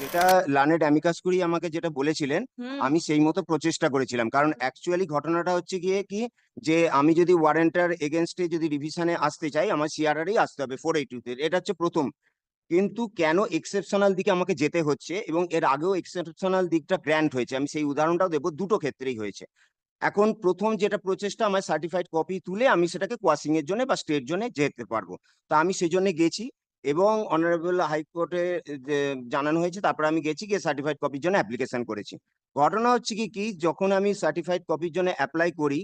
যেটা learned amicus curiae আমাকে যেটা বলেছিলেন, হুম। আমি সেই মতো প্রচেষ্টা করেছিলাম। কারণ অ্যাকচুয়ালি ঘটনাটা হচ্ছে গিয়ে কি, যে আমি যদি ওয়ারেন্টার এগেনস্টে যদি রিভিশনে আসতে চাই, আমার সিআরআরই আসতে হবে 482-তে। এটা হচ্ছে প্রথম। কিন্তু কেন এক্সেপশনাল দিকে আমাকে যেতে হচ্ছে, এবং এর আগেও এক্সেপশনাল দিকটা গ্র্যান্ট হয়েছে, আমি সেই উদাহরণটাও দেবো, দুটো ক্ষেত্রেই হয়েছে। এখন প্রথম যেটা প্রচেষ্টা, আমার সার্টিফাইড কপি তুলে আমি সেটাকে কোয়াসিং এর জন্য বা স্টের জন্য যেতে পারবো। তা আমি সেই জন্য গেছি, এবং অনারেবল হাইকোর্টে জানানো হয়েছে, তারপর আমি গেছি, গিয়ে সার্টিফাইড কপির জন্য অ্যাপ্লিকেশন করেছি। ঘটনা হচ্ছে কি কি, যখন আমি সার্টিফাইড কপির জন্য অ্যাপ্লাই করি,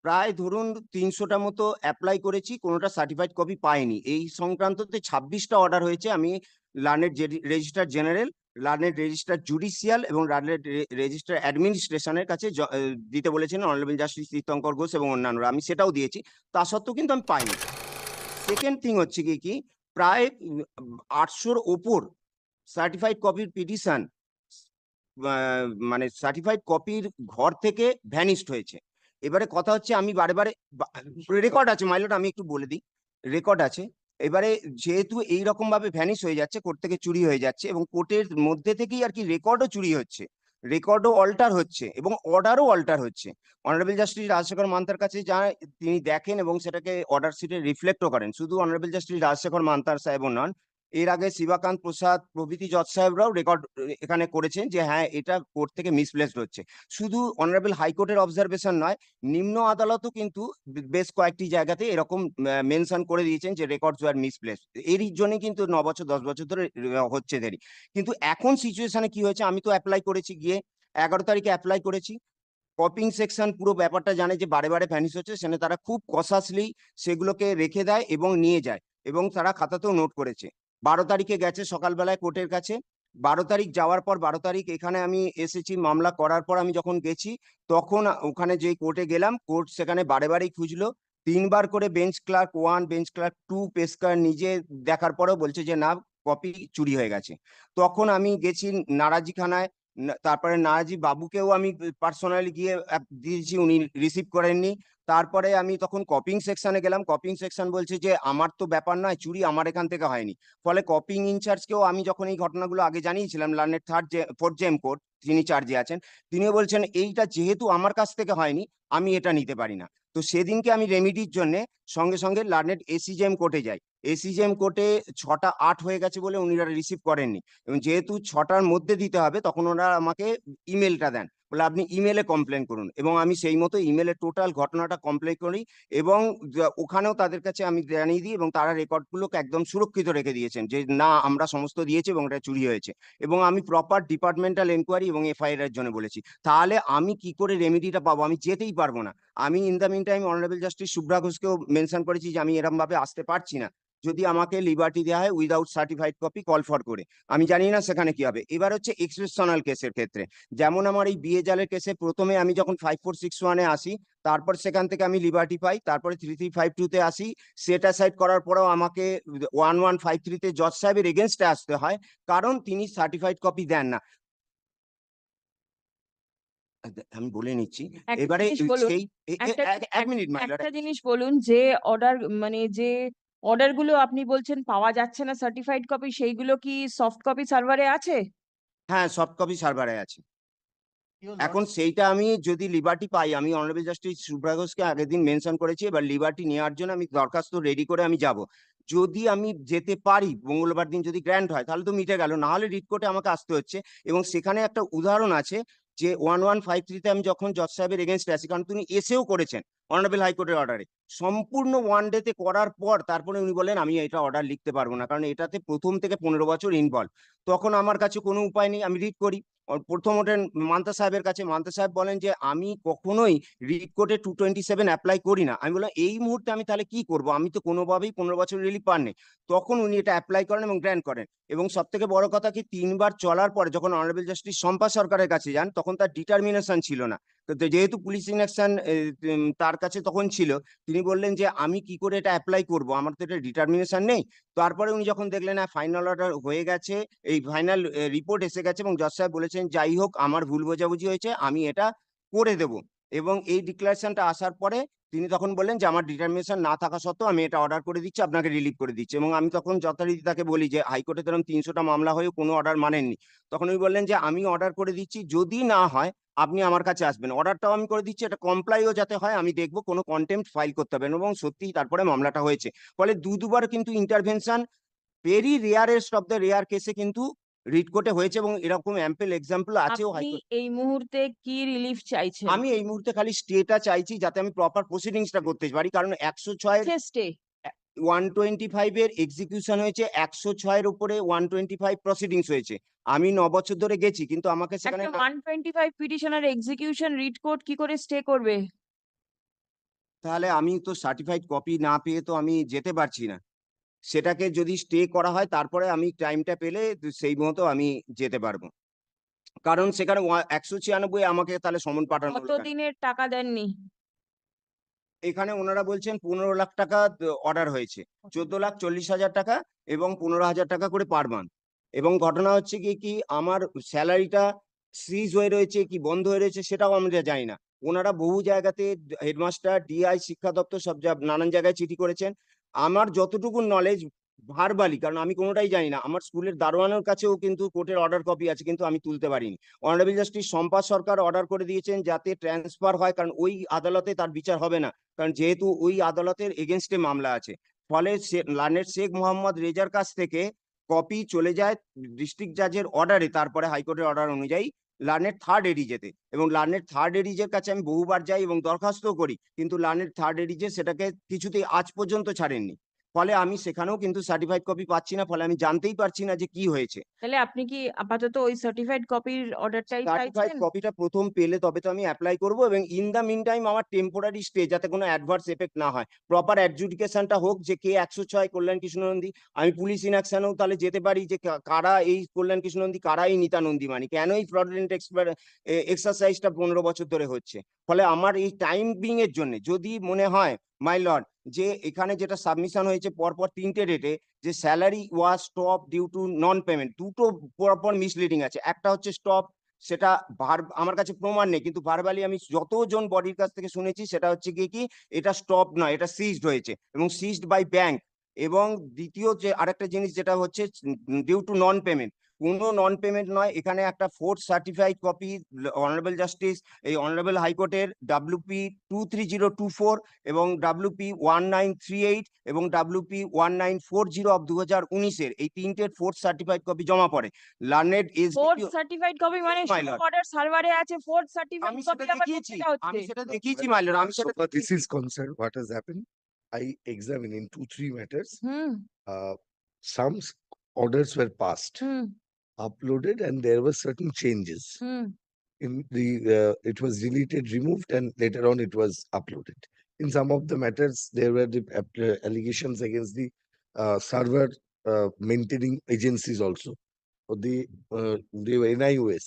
প্রায় ধরুন 300টা মতো অ্যাপ্লাই করেছি, কোনোটা সার্টিফাইড কপি পাইনি। এই সংক্রান্ততে 26টা অর্ডার হয়েছে। আমি learned registrar general, learned registrar judicial এবং লার্নেড রেজিস্ট্রার অ্যাডমিনিস্ট্রেশনের কাছে দিতে বলেছেন অনারেবল জাস্টিস তীর্থঙ্কর ঘোষ এবং অন্যান্যরা। আমি সেটাও দিয়েছি, তা সত্ত্বেও কিন্তু আমি পাইনি। সেকেন্ড থিং হচ্ছে কি কি, প্রায় 800-র ওপর সার্টিফাইড কপির পিটিশন, মানে সার্টিফাইড কপির ঘর থেকে ভ্যানিশড হয়েছে। এবারে কথা হচ্ছে, আমি বারে বারে রেকর্ড আছে মাইলট, আমি একটু বলে দিই, রেকর্ড আছে। এবারে যেহেতু এইরকম ভাবে ভ্যানিশ হয়ে যাচ্ছে, কোর্ট থেকে চুরি হয়ে যাচ্ছে, এবং কোর্টের মধ্যে থেকেই আর কি রেকর্ডও চুরি হচ্ছে, রেকর্ডও অল্টার হচ্ছে, এবং অর্ডারও অল্টার হচ্ছে। অনারেবল জাস্টিস রাজশেখর মান্তার কাছে যা তিনি দেখেন এবং সেটাকে অর্ডার শিটে রিফ্লেক্টও করেন। শুধু অনারেবল জাস্টিস রাজশেখর মান্তার সাহেবও নন, এর আগে শিবাকান্ত প্রসাদ প্রভৃতি জজ সাহেবরাও রেকর্ড এখানে করেছেন যে হ্যাঁ, এটা কোর্ট থেকে মিসপ্লেসড হচ্ছে। শুধু অনারেবল হাইকোর্টের অবজারভেশন নয়, নিম্ন আদালতও কিন্তু বেশ কয়েকটি জায়গাতে এরকম মেনশন করে দিয়েছেন যে রেকর্ডস ওয়ার মিসপ্লেসড। এরই জন্য কিন্তু 9 বছর 10 বছর ধরে হচ্ছে দেরি। কিন্তু এখন সিচুয়েশনে কি হয়েছে, আমি তো অ্যাপ্লাই করেছি, গিয়ে 11 তারিখে অ্যাপ্লাই করেছি। কপিং সেকশন পুরো ব্যাপারটা জানে যে বারে বারে ভ্যানিশ হচ্ছে, সেখানে তারা খুব কসাসলি সেগুলোকে রেখে দেয় এবং নিয়ে যায়, এবং তারা খাতাতেও নোট করেছে। 12 তারিখে গেছে সকালবেলায় কোর্টের কাছে। 12 তারিখ যাওয়ার পর, 12 তারিখ এখানে আমি এসেছি মামলা করার পর, আমি যখন গেছি তখন ওখানে যে কোর্টে গেলাম, কোর্ট সেখানে বারে বারেই খুঁজলো। 3বার করে বেঞ্চ ক্লার্ক 1, বেঞ্চ ক্লার্ক 2, পেশকার নিজে দেখার পরেও বলছে যে না, কপি চুরি হয়ে গেছে। তখন আমি গেছি নারাজিখানায়, তারপরে নারাজি বাবুকেও আমি পার্সোনালি গিয়ে দিয়েছি, উনি রিসিভ করেননি। তারপরে আমি তখন কপিং সেকশনে গেলাম, কপিং সেকশন বলছে যে আমার তো ব্যাপার নয়, চুরি আমার এখান থেকে হয়নি। ফলে কপিং ইনচার্জকেও আমি যখন এই ঘটনাগুলো আগে জানিয়েছিলাম, লার্নেড ফোর্থ জেম কোর্ট, যিনি চার্জে আছেন, তিনিও বলছেন এইটা যেহেতু আমার কাছ থেকে হয়নি, আমি এটা নিতে পারি না। তো সেদিনকে আমি রেমিডির জন্য সঙ্গে সঙ্গে লার্নেড এসিজেম কোর্টে যাই। এসিজেম কোর্টে 6টা 8 হয়ে গেছে বলে উনিরা রিসিভ করেননি, এবং যেহেতু 6টার মধ্যে দিতে হবে, তখন ওরা আমাকে ইমেলটা দেন, বলে আপনি ইমেলে কমপ্লেন করুন, এবং আমি সেই মতো ইমেলে টোটাল ঘটনাটা কমপ্লেন করি। এবং ওখানেও তাদের কাছে আমি জানিয়ে দিই, এবং তারা রেকর্ডগুলোকে একদম সুরক্ষিত রেখে দিয়েছেন যে না, আমরা সমস্ত দিয়েছি এবং এটা চুরি হয়েছে। এবং আমি প্রপার ডিপার্টমেন্টাল এনকোয়ারি এবং এফআইআর এর জন্য বলেছি। তাহলে আমি কি করে রেমেডিটা পাবো? আমি যেতেই পারবো না। আমি in the meantime honourable justice Shubhra ঘোষকেও মেনশন করেছি যে আমি এরকম ভাবে আসতে পারছি না, যদি আমাকে লিবার্টি দেওয়া হয় without certified copy call for করে। আমি জানি না সেখানে কি হবে। এবার হচ্ছে এক্সেপশনাল কেসের ক্ষেত্রে, যেমন আমার এই বিয়ে জালের কেসে প্রথমে আমি যখন 5461-এ আসি, তারপর সেখান থেকে আমি লিবার্টি পাই, তারপরে 3352-তে আসি। সেট অ্যাসাইড করার পরেও আমাকে 1153-তে জজ সাহেবের এগেনস্টে আসতে হয়, কারণ তিনি সার্টিফাইড কপি দেন না। আমি বলে নিচ্ছি। একটা এবারে জিনিস বলুন, সেই একটা এক মিনিট মাইলর। একটা জিনিস বলুন, যে অর্ডার, মানে যে অর্ডার গুলো আপনি বলছেন পাওয়া যাচ্ছে না সার্টিফাইড কপি, সেইগুলো কি সফট কপি সার্ভারে আছে? হ্যাঁ, সফট কপি সার্ভারে আছে। এখন সেইটা আমি যদি লিবার্টি পাই, আমি অনারেবল জাস্টিস শুভ্রা ঘোষকে আগের দিন মেনশন করেছি, এবার লিবার্টি নেওয়ার জন্য আমি দরখাস্ত রেডি করে আমি যাব। যদি আমি যেতে পারি মঙ্গলবার দিন, যদি গ্র্যান্ড হয়, তাহলে তো মিটে গেল, না হলে রিট কোর্টে আমাকে আসতে হচ্ছে। এবং সেখানে একটা উদাহরণ আছে যে 1153-তে আমি যখন জজ সাহেবের এগেনস্টে আছি, কারণ তিনি এসেও করেছেন অনারেবল হাইকোর্টের অর্ডারে, সম্পূর্ণ ওয়ান ডেতে করার পর তারপরে উনি বলেন আমি এটা অর্ডার লিখতে পারবো না, কারণ এটাতে প্রথম থেকে 15 বছর ইনভলভ। তখন আমার কাছে কোনো উপায় নেই, আমি রিট করি। প্রথম ওঠেন মান্তা সাহেবের কাছে, মান্তা সাহেব বলেন যে আমি কখনোই রিট কোর্টে 227 অ্যাপ্লাই করি না। আমি বললাম এই মুহূর্তে আমি তাহলে কি করব, আমি তো কোনোভাবেই 15 বছর রিলিফ পাননি। তখন উনি এটা অ্যাপ্লাই করেন এবং গ্র্যান্ট করেন। এবং সব থেকে বড় কথা কি, 3বার চলার পরে যখন অনারেবল জাস্টিস শম্পা সরকারের কাছে যান, তখন তার ডিটারমিনেশন ছিল না। তো যেহেতু পুলিশ ইনঅ্যাকশন তার কাছে তখন ছিল, তিনি বললেন যে আমি কি করে এটা অ্যাপ্লাই করব, আমার তো এটা ডিটারমিনেশন নেই। তারপরে উনি যখন দেখলেন হ্যাঁ, ফাইনাল অর্ডার হয়ে গেছে, এই ফাইনাল রিপোর্ট এসে গেছে, এবং জজ সাহেব বলেছেন যাই হোক আমার ভুল বোঝাবুঝি হয়েছে, আমি এটা করে দেব। এবং এই ডিক্লারেশনটা আসার পরে তিনি তখন বললেন যে আমার ডিটারমিনেশন না থাকা সত্ত্বেও আমি এটা অর্ডার করে দিচ্ছি, আপনাকে রিলিভ করে দিচ্ছি। এবং আমি তখন যথারীতি তাকে বলি যে হাইকোর্টে ধরুন 300টা মামলা হয়েও কোনো অর্ডার মানেননি। তখন উনি বললেন যে আমি অর্ডার করে দিচ্ছি, যদি না হয় আপনি আমার কাছে আসবেন, অর্ডারটাও আমি করে দিচ্ছি, এটা কমপ্লাইও যাতে হয় আমি দেখবো, কোনো কন্টেম্পট ফাইল করতে হবে না। এবং সত্যিই তারপরে মামলাটা হয়েছে। ফলে দুবার কিন্তু intervention very rarest of the rare কেসে কিন্তু রিট কোর্টে হয়েছে, এবং এরকম অ্যাম্পেল এক্সাম্পল আছেও আপনি হাইকোর্ট। এই মুহূর্তে কি রিলিফ চাইছেন? আমি এই মুহূর্তে খালি স্টেটা চাইছি, যাতে আমি প্রপার প্রসিডিংসটা করতে পারি, কারণ 106 স্টে 125 এর এক্সিকিউশন হয়েছে, 106 এর উপরে 125 প্রসিডিংস হয়েছে। আমি 9 বছর ধরে গেছি, কিন্তু আমাকে সেখানে একটা 125 পিটিশনার এক্সিকিউশন রিট কোর্ট কি করে স্টে করবে? তাহলে আমি তো সার্টিফাইড কপি না পেয়ে তো আমি যেতে পারছি না। সেটাকে যদি স্টে করা হয় তারপরে আমি টাইমটা পেলে সেই মতো আমি যেতে পারবো। কারণ সেখানে 196 আমাকে তাহলে সমন পাঠানো হলো কত কেন? দিনের টাকা দেননি? এখানে ওনারা বলছেন 15 লাখ টাকা অর্ডার হয়েছে, 14,40,000 টাকা এবং 15,000 টাকা করে পার মান্থ। এবং ঘটনা হচ্ছে কি আমার স্যালারিটা সিজ হয়ে রয়েছে কি বন্ধ হয়ে রয়েছে সেটাও আমরা জানি না। ওনারা বহু জায়গাতে হেডমাস্টার, ডিআই, শিক্ষা দপ্তর সব নানান জায়গায় চিঠি করেছেন। আমার যতটুকু নলেজ ভার্বালি, কারণ আমি কোনোটাই জানি না, আমার স্কুলের দারোয়ানের কাছেও কিন্তু কোর্টের অর্ডার কপি আছে, কিন্তু আমি তুলতে পারিনি। অনারেবল জাস্টিস সম্পাদ সরকার অর্ডার করে দিয়েছেন যাতে ট্রান্সফার হয়, কারণ ওই আদালতে তার বিচার হবে না, কারণ যেহেতু ওই আদালতের এগেনস্টে মামলা আছে। ফলে লার্নেড শেখ মোহাম্মদ রেজার কাছ থেকে কপি চলে যায় ডিস্ট্রিক্ট জাজের অর্ডারে, তারপরে হাইকোর্টের অর্ডার অনুযায়ী লার্নেড থার্ড এডিজেতে। এবং লার্নেড থার্ড এডিজের কাছে আমি বহুবার যাই এবং দরখাস্তও করি, কিন্তু লার্নেড থার্ড এডিজে সেটাকে কিছুতেই আজ পর্যন্ত ছাড়েননি। ফলে আমি সেখানেও কিন্তু সার্টিফাইড কপি পাচ্ছি না, ফলে আমি জানতেই পারছি না যে কি হয়েছে। তাহলে আপনি কি আপাতত ওই সার্টিফাইড কপির অর্ডারটাই সার্টিফাইড চাইছেন? কপিটা প্রথম পেলে তবে তো আমি অ্যাপ্লাই করব, এবং ইন দ্য মিন টাইম আমার টেম্পোরারি স্টে, যাতে কোনো অ্যাডভার্স এফেক্ট না হয়, প্রপার অ্যাডজুডিকেশনটা হোক যে কে 106 কল্যাণ কৃষ্ণ নন্দী। আমি পুলিশ ইনঅ্যাকশনেও তাহলে যেতে পারি যে কারা এই কল্যাণ কৃষ্ণ নন্দী, কারা এই নিতা নন্দী, মানে কেন এই ফ্রডুলেন্ট এক্সারসাইজটা 15 বছর ধরে হচ্ছে। ফলে আমার এই টাইম বিং এর জন্য যদি মনে হয় মাই লর্ড যে এখানে যেটা সাবমিশন হয়েছে পরপর 3টে ডেটে, যে salary was stop due to non payment, দুটো পরপর মিসলিডিং আছে। একটা হচ্ছে স্টপ, সেটা আমার কাছে প্রমাণ নেই, কিন্তু ভার্বালি আমি যতজন বডির কাছ থেকে শুনেছি সেটা হচ্ছে কি এটা স্টপ নয়, এটা সিজড হয়েছে এবং সিজড বাই ব্যাংক। এবং দ্বিতীয় যে আরেকটা জিনিস যেটা হচ্ছে ডিউ টু নন পেমেন্ট, কোনো নন পেমেন্ট নয়, এখানে একটা fourth certified copy honourable justice এই অনারেবল হাইকোর্টের WP 23024 এবং WP 1938 এবং WP 1940 অফ 2019-এর এই তিনটের ফোর্থ সার্টিফাইড কপি জমা পড়ে। Learned fourth SDPO certified copy মানে my শো lord, অর্ডার সার্ভারে আছে, ফোর্থ সার্টিফাইড আমি কপি সেটা আবার দেখিয়েছি, কোথেকে হচ্ছে? আমি সেটা No, দেখিয়েছি well, মাইলর, আমি so সেটা far this দেখিয়েছি। is concerned, what has happened, I examined in 2-3 matters. Hmm Some orders were passed, hmm uploaded, and there were certain changes. Hmm In the it was deleted, removed, and later on it was uploaded. In some of the matters, there were the allegations against the server maintaining agencies also. So they were NIOS.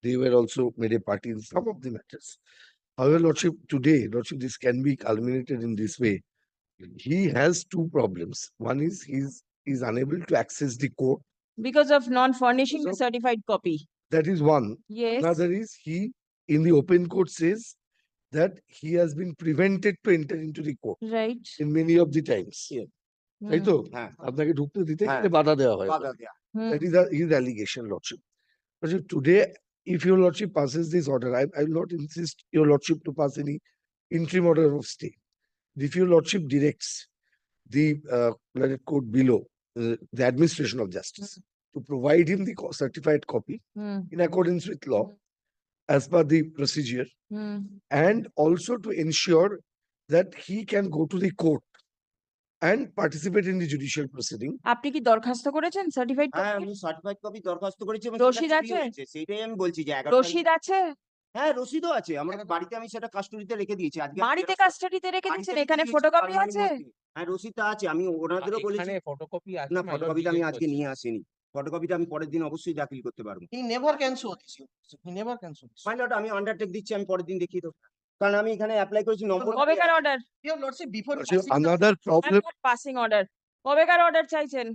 They were also made a party in some of the matters. However, Lordship, today, Lordship, this can be culminated in this way. He has two problems. One is he's unable to access the court. Because of non furnishing Because the of- certified copy. That is one. Yes Another is he, in the open court, says that he has been prevented to enter into the court right. in many of the times. তাই তো? হ্যাঁ আপনাকে ঢুকতে দিতে হ্যাঁ, গেলে বাধা দেওয়া হয়। বাধা দেয়া। That is his allegation, Lordship. Lordship, today, if your Lordship passes this order, I will not insist your Lordship to pass any interim order of stay. If your Lordship directs the court below, the administration of justice, to provide him the certified copy hmm in accordance with law, as per the procedure, hmm and also to ensure that he can go to the court and participate in the judicial proceeding. আপনি কি দরখাস্ত করেছেন certified হ্যাঁ, copy? আমি certified copy দরখাস্ত করেছি এবং রসিদ সেটা আছে? চুরি হয়েছে। সেইটাই আমি বলছি যে 11 রসিদ আছে? হ্যাঁ, রসিদও আছে। আমার বাড়িতে আমি সেটা কাস্টডিতে রেখে দিয়েছি। আজকে আমি বাড়িতে xerox কাস্টাডিতে রেখে বাড়িতে দিয়েছেন, রেখে এখানে দিয়েছি ফটোকপি আলমারির আছে? মধ্যে। হ্যাঁ, রসিদটা আছে। আমি ওনাদেরও বলেছি। এখানে ফটোকপি আছে, না, my lord ফটোকপিটা আমি জিজ্ঞেস আজকে করছি। নিয়ে আসিনি। ফটোকপিটা আমি পরের দিন অবশ্যই দাখিল করতে পারবো। He never can show this. He never can show this. My lord, আমি আন্ডারটেক দিচ্ছি, আমি পরের দিন দেখিয়ে দেবো। কারণ আমি এখানে অ্যাপ্লাই করেছি নম্বর। কবেকার order? Your Lordship, before Lordship, passing the- another problem, passing order. কবেকার অর্ডার চাইছেন?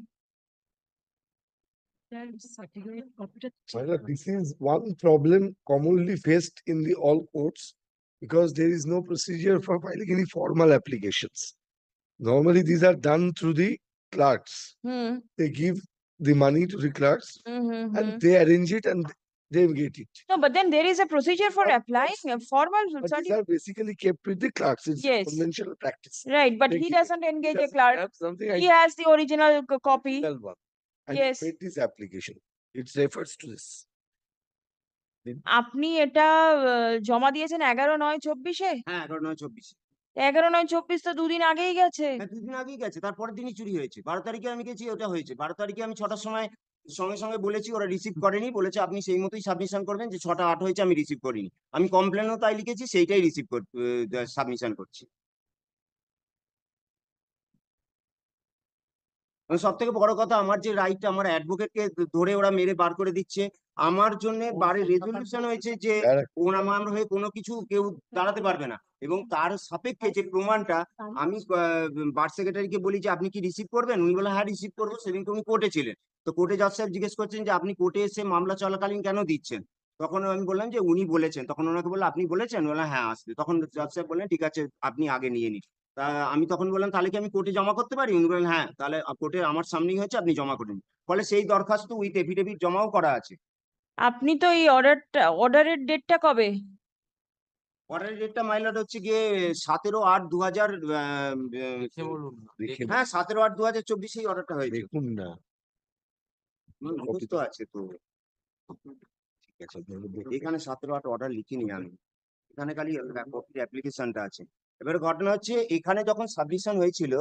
my lord, this is one problem commonly faced in the all courts, because there is no procedure for filing any formal applications. Normally, these are done through the clerks. Hmm. They give the money to the clerks Hmm. and they arrange it and they get it. No, but then there is a procedure for Of applying a formal But these certificate. are basically kept with the clerks. It's Yes. conventional practice. Right, but They he give- doesn't engage a doesn't clerk. have something He has the original copy. identical one. And he Yes. made this application. It refers to this. আপনি এটা জমা দিয়েছেন 11/9/24-এ? হ্যাঁ 11/9/24 11/9/24 তো দুদিন আগেই গেছে। হ্যাঁ 2 দিন আগেই গেছে, তারপরের দিনই চুরি হয়েছে। 12 তারিখে আমি গেছি, ওটা হয়েছে। 12 তারিখে আমি 6টার সময় সঙ্গে সঙ্গে বলেছি, ওরা রিসিভ করেনি, বলেছে আপনি সেই মতোই সাবমিশন করবেন, যে 6টা 8 হয়েছে আমি রিসিভ করিনি। আমি কমপ্লেনও তাই লিখেছি, সেইটাই রিসিভ সাবমিশন করছি। সব থেকে বড় কথা, আমার যে রাইটটা, আমার অ্যাডভোকেটকে ধরে ওরা মেরে বার করে দিচ্ছে। আমার জন্য বারে রেজলিউশন হয়েছে যে আমার হয়ে কোনো কিছু কেউ দাঁড়াতে পারবে না, এবং তার সাপেক্ষে যে প্রমাণটা, আমি বার্থ সেক্রেটারিকে বলি যে আপনি কি রিসিভ করবেন, উনি বলে হ্যাঁ রিসিভ করবো। সেদিনকে উনি কোর্টে ছিলেন, তো কোর্টে জজ সাহেব জিজ্ঞেস করছেন যে আপনি কোর্টে এসে মামলা চলাকালীন কেন দিচ্ছেন। তখন আমি বললাম যে উনি বলেছেন। তখন ওনাকে বললো আপনি বলেছেন, বললাম হ্যাঁ আসতে। তখন জজ সাহেব বললেন ঠিক আছে আপনি আগে নিয়ে নিন। তা আমি তখন বললাম তাহলে কি আমি কোর্টে জমা করতে পারি, উনি বললেন হ্যাঁ তাহলে কোর্টে আমার সামনেই হয়েছে, আপনি জমা করুন। ফলে সেই দরখাস্ত উইথ এফিডেভিট জমাও করা আছে। আপনি তো এই অর্ডারের ডেটটা কবে? অর্ডারের ডেটটা মাইলট হচ্ছে গিয়ে 17/8/2000। দেখে হ্যাঁ 17/8/2024 অর্ডারটা হয়েছে। দেখুন না। মুখস্থ আছে তো। ঠিক আছে, এখানে 17/8 অর্ডার লিখিনি আমি, এখানে খালি অ্যাপ্লিকেশনটা আছে। এবারে ঘটনা হচ্ছে, এখানে যখন সাবমিশন হয়েছিল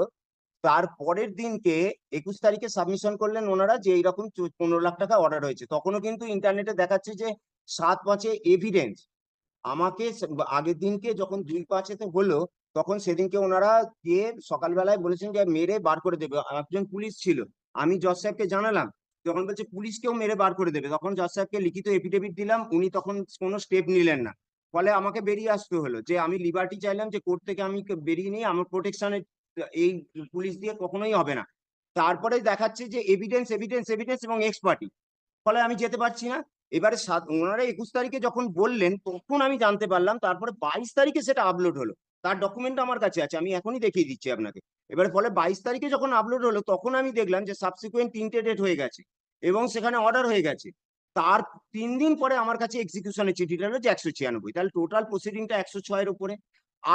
তার পরের দিনকে 21 তারিখে সাবমিশন করলেন ওনারা যে এইরকম 15 লাখ টাকা অর্ডার হয়েছে। তখনও কিন্তু ইন্টারনেটে দেখাচ্ছে যে 7/5 এভিডেন্স। আমাকে আগের দিনকে যখন 2/5-তে হলো, তখন সেদিনকে ওনারা গিয়ে সকালবেলায় বলেছেন যে মেরে বার করে দেবে। একজন পুলিশ ছিল, আমি জজ সাহেবকে জানালাম, তখন বলছে পুলিশকেও মেরে বার করে দেবে। তখন জজ সাহেবকে লিখিত এফিডেভিট দিলাম, উনি তখন কোনো স্টেপ নিলেন না। ফলে আমাকে বেরিয়ে আসতে হলো, যে আমি লিবার্টি চাইলাম যে কোর্ট থেকে আমি বেরিয়ে নিয়ে আমার প্রোটেকশনে, এই পুলিশ দিয়ে কখনোই হবে না। তারপরে দেখাচ্ছে যে এভিডেন্স এভিডেন্স এভিডেন্স এবং এক্সপার্টি, ফলে আমি যেতে পারছি না। এবারে ওনারা 21 তারিখে যখন বললেন তখন আমি জানতে পারলাম, তারপরে 22 তারিখে সেটা আপলোড হলো। তার ডকুমেন্ট আমার কাছে আছে, আমি এখনই দেখিয়ে দিচ্ছি আপনাকে। এবারে ফলে 22 তারিখে যখন আপলোড হলো, তখন আমি দেখলাম যে সাবসিকুয়েন্ট 3টে ডেট হয়ে গেছে এবং সেখানে অর্ডার হয়ে গেছে। তার 3 দিন পরে আমার কাছে এক্সিকিউশনের চিঠিটা হলো যে 196, তাহলে টোটাল প্রসিডিংটা 106-এর উপরে।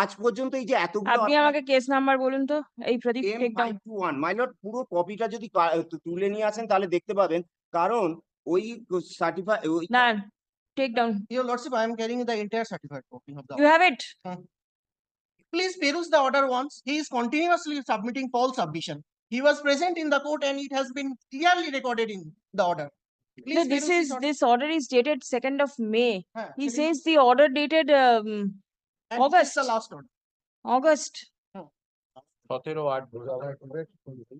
আজ পর্যন্ত এই যে এতগুলো আপনি আমাকে কেস নাম্বার বলুন তো, এই প্রদীপ টেক ডাউন। M521 মাইলট, পুরো কপিটা যদি তুলে নিয়ে আসেন তাহলে দেখতে পাবেন, কারণ ওই সার্টিফাই ওই না, take down. Your Lordship, I am carrying the entire certified copy of the You order. have it? Please peruse the order once. He is continuously submitting false submission. He was present in the court and it has been clearly recorded in the order. No, Please this peruse is, order. this order is dated 2nd of May. Huh, He second- says the order dated and this is August. the last order. August. 17/8/2000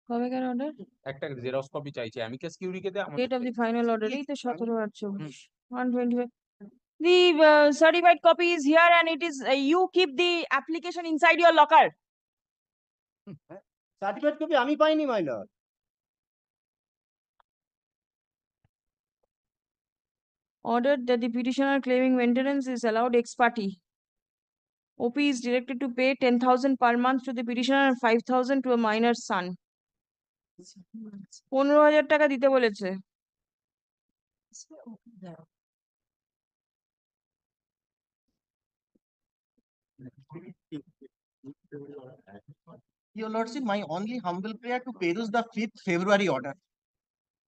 কবেকার order? একটা xerox copy চাইছে amicus কিউরিকে দে Date of the final order এই তো 17/8/24. 125. Hmm. The certified copy is here and it is, you keep the application inside your locker. Certified copy আমি পাইনি my lord. Ordered that the petitioner claiming maintenance is allowed ex parte. OP is directed to pay 10,000 per month to the petitioner and 5,000 to a minor's son. 15,000 টাকা দিতে বলেছে। Your Lordship, my only humble prayer to peruse the 5th February order.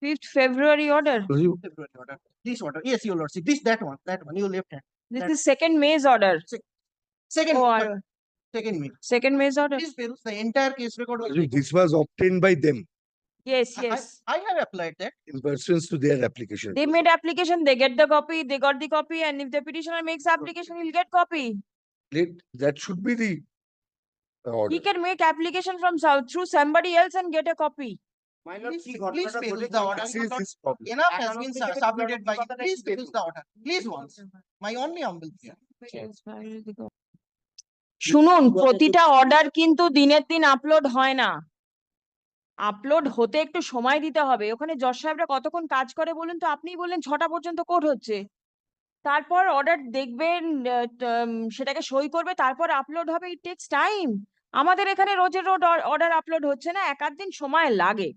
5th February order. February order. This order. Yes, Your Lordship. That one, you left hand. This That- is 2nd May's order. Second, Oh, second me. 2nd May's order. Please peruse the entire case record. was taken. This was obtained by them Yes, I- yes. I have applied that. in pursuance to their application. They made application, they get the copy, they got the copy, and if the petitioner makes application, he'll get copy. That should be the order. He can make application from through somebody else and get a copy. My lord কি Please ঘটনাটা peruse ঘটেছে the order. This is this problem. Enough has একান্ন been থেকে submitted by you. কথাটা Please একটু peruse the order. Please once. My only humble prayer. শুনুন, প্রতিটা order কিন্তু দিনের দিন আপলোড হয় না। আপলোড হতে একটু সময় দিতে হবে। ওখানে জজ সাহেবরা কতক্ষণ কাজ করে বলুন তো? আপনিই বললেন 6টা পর্যন্ত কোর্ট হচ্ছে। তারপর অর্ডার দেখবেন, সেটাকে সই করবে, তারপর আপলোড হবে, ইট টেক্স টাইম। আমাদের এখানে রোজের রোজ অর্ডার আপলোড হচ্ছে না, এক আধ দিন সময় লাগে।